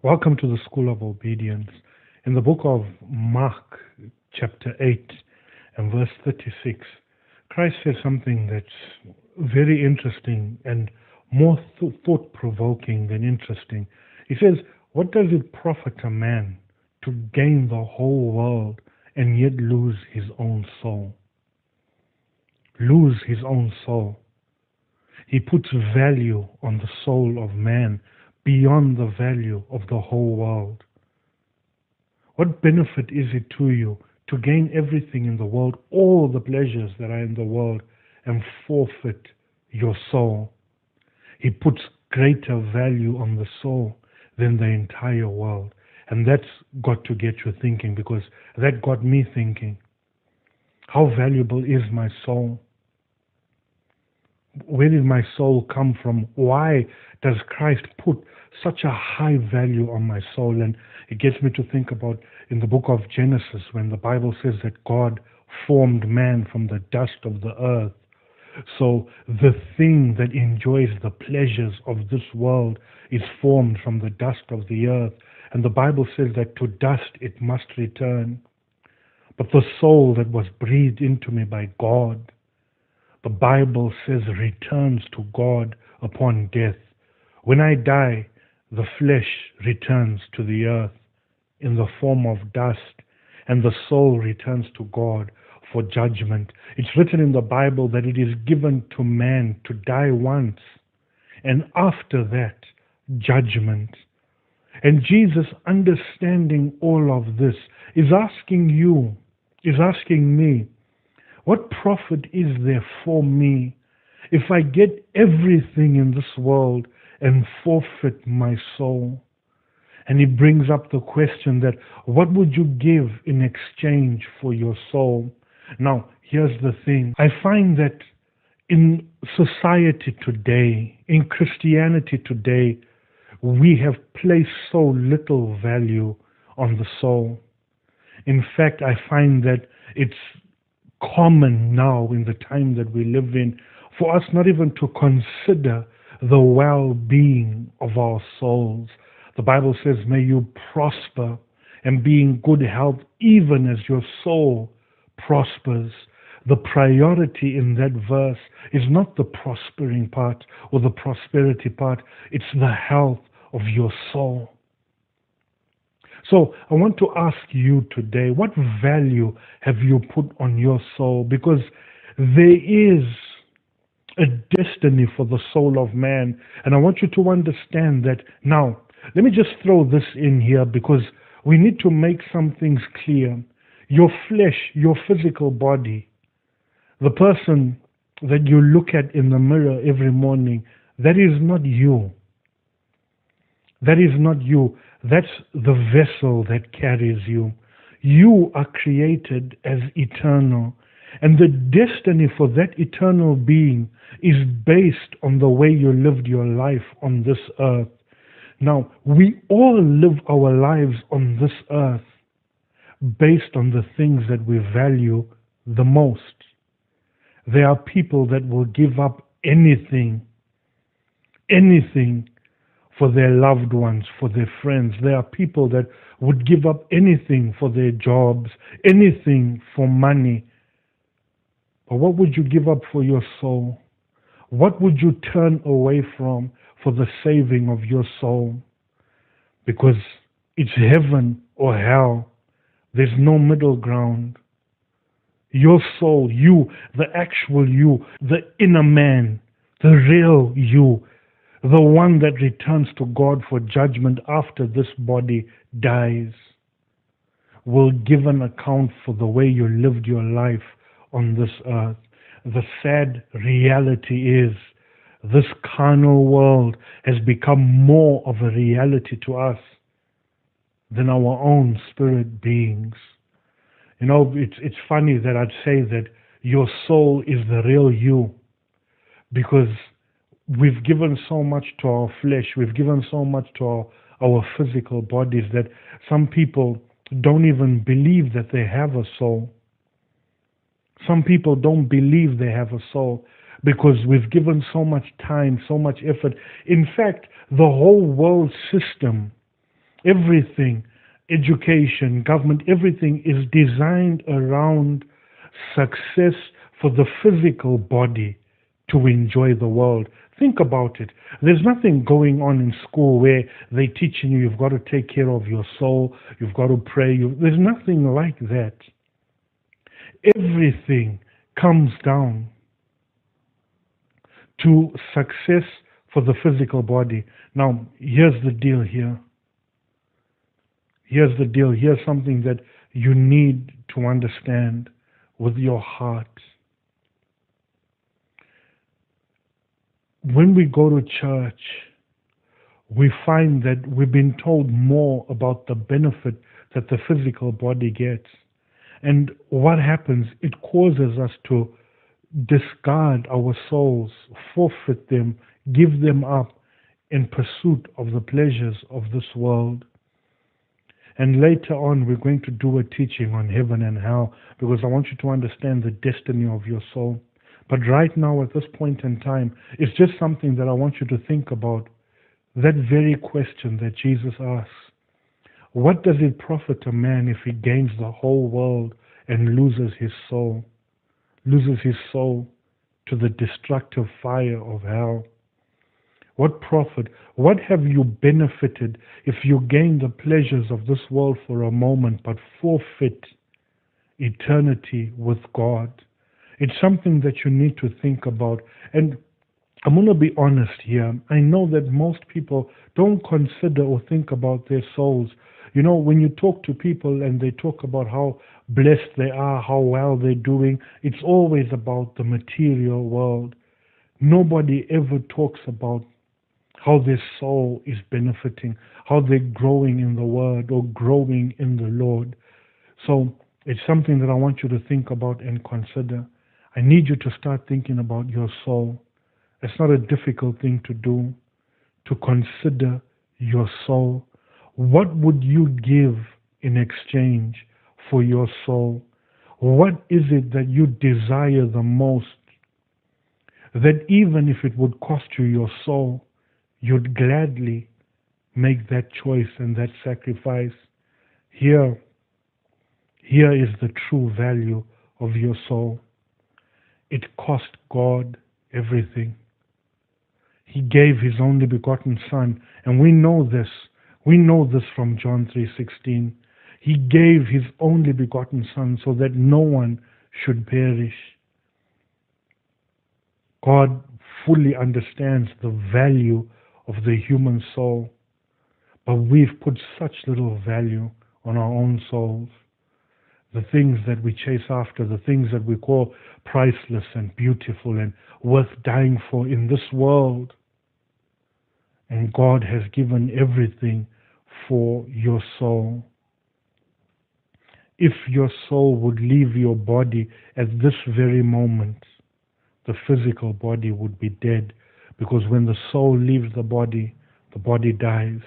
Welcome to the School of Obedience. In the book of Mark, chapter 8 and verse 36, Christ says something that's very interesting and more thought-provoking than interesting. He says, "What does it profit a man to gain the whole world and yet lose his own soul?" Lose his own soul. He puts value on the soul of man beyond the value of the whole world. What benefit is it to you to gain everything in the world, all the pleasures that are in the world, and forfeit your soul? He puts greater value on the soul than the entire world. And that's got to get you thinking, because that got me thinking. How valuable is my soul? Where did my soul come from? Why does Christ put such a high value on my soul? And it gets me to think about in the book of Genesis, when the Bible says that God formed man from the dust of the earth. So the thing that enjoys the pleasures of this world is formed from the dust of the earth. And the Bible says that to dust it must return. But the soul that was breathed into me by God, the Bible says, returns to God upon death. When I die, the flesh returns to the earth in the form of dust, and the soul returns to God for judgment. It's written in the Bible that it is given to man to die once, and after that, judgment. And Jesus, understanding all of this, is asking you, is asking me, what profit is there for me if I get everything in this world and forfeit my soul? And he brings up the question that, what would you give in exchange for your soul? Now, here's the thing. I find that in society today, in Christianity today, we have placed so little value on the soul. In fact, I find that it's common now in the time that we live in for us not even to consider the well-being of our souls. The Bible says, may you prosper and be in good health even as your soul prospers. The priority in that verse is not the prospering part or the prosperity part, it's the health of your soul. So I want to ask you today, what value have you put on your soul? Because there is a destiny for the soul of man. And I want you to understand that. Now, let me just throw this in here, because we need to make some things clear. Your flesh, your physical body, the person that you look at in the mirror every morning, that is not you. That is not you. That's the vessel that carries you. You are created as eternal. And the destiny for that eternal being is based on the way you lived your life on this earth. Now, we all live our lives on this earth based on the things that we value the most. There are people that will give up anything for their loved ones, for their friends. There are people that would give up anything for their jobs, anything for money. But what would you give up for your soul? What would you turn away from for the saving of your soul? Because it's heaven or hell. There's no middle ground. Your soul, you, the actual you, the inner man, the real you, the one that returns to God for judgment after this body dies, will give an account for the way you lived your life on this earth. The sad reality is this carnal world has become more of a reality to us than our own spirit beings. You know, it's funny that I'd say that your soul is the real you, because we've given so much to our flesh, we've given so much to our physical bodies, that some people don't even believe that they have a soul. Some people don't believe they have a soul because we've given so much time, so much effort. In fact, the whole world system Everything, education, government, everything is designed around success for the physical body to enjoy the world. Think about it. There's nothing going on in school where they're teaching you you've got to take care of your soul, you've got to pray. There's nothing like that. Everything comes down to success for the physical body. Now, here's the deal here. Here's the deal. Here's something that you need to understand with your heart. When we go to church, we find that we've been told more about the benefit that the physical body gets. And what happens? It causes us to discard our souls, forfeit them, give them up in pursuit of the pleasures of this world. And later on, we're going to do a teaching on heaven and hell, because I want you to understand the destiny of your soul. But right now, at this point in time, it's just something that I want you to think about. That very question that Jesus asks. What does it profit a man if he gains the whole world and loses his soul? Loses his soul to the destructive fire of hell. What profit? What have you benefited if you gain the pleasures of this world for a moment but forfeit eternity with God? It's something that you need to think about. And I'm going to be honest here. I know that most people don't consider or think about their souls. You know, when you talk to people and they talk about how blessed they are, how well they're doing, it's always about the material world. Nobody ever talks about how their soul is benefiting, how they're growing in the Word or growing in the Lord. So it's something that I want you to think about and consider. I need you to start thinking about your soul. It's not a difficult thing to do, to consider your soul. What would you give in exchange for your soul? What is it that you desire the most, that even if it would cost you your soul, you'd gladly make that choice and that sacrifice? Here is the true value of your soul. It cost God everything. He gave his only begotten Son, and we know this. We know this from John 3:16. He gave his only begotten Son so that no one should perish. God fully understands the value of the human soul, but we've put such little value on our own souls. The things that we chase after, the things that we call priceless and beautiful and worth dying for in this world. And God has given everything for your soul. If your soul would leave your body at this very moment, the physical body would be dead, because when the soul leaves the body dies.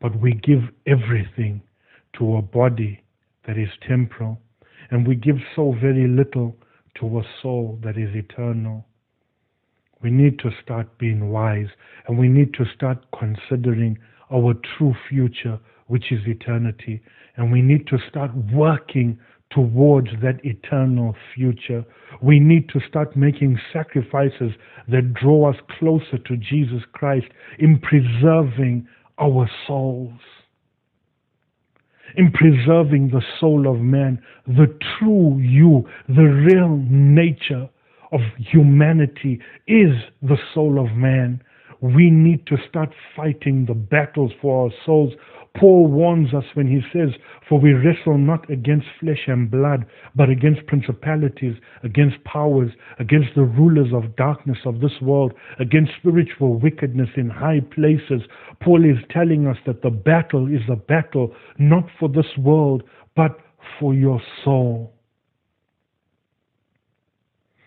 But we give everything to a body that is temporal, and we give so very little to a soul that is eternal. We need to start being wise, and we need to start considering our true future, which is eternity. And we need to start working towards that eternal future. We need to start making sacrifices that draw us closer to Jesus Christ in preserving our souls, in preserving the soul of man, the true you, the real nature of humanity is the soul of man. We need to start fighting the battles for our souls. Paul warns us when he says, "For we wrestle not against flesh and blood, but against principalities, against powers, against the rulers of darkness of this world, against spiritual wickedness in high places." Paul is telling us that the battle is a battle not for this world, but for your soul.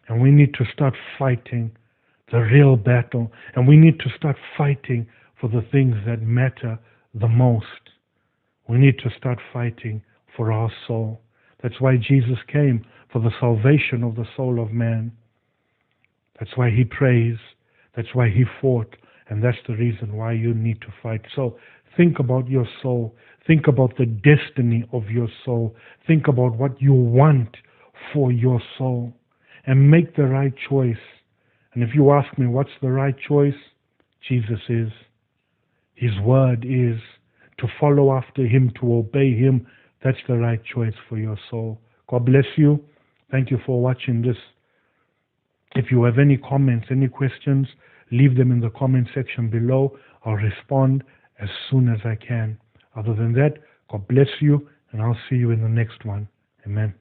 And we need to start fighting the real battle. And we need to start fighting for the things that matter the most. We need to start fighting for our soul. That's why Jesus came, for the salvation of the soul of man. That's why he prays. That's why he fought. And that's the reason why you need to fight. So Think about your soul. Think about the destiny of your soul. Think about what you want for your soul. And make the right choice. And if you ask me what's the right choice, Jesus is. His word is. To follow after him, to obey him, that's the right choice for your soul. God bless you. Thank you for watching this. If you have any comments, any questions, leave them in the comment section below. I'll respond as soon as I can. Other than that, God bless you, and I'll see you in the next one. Amen.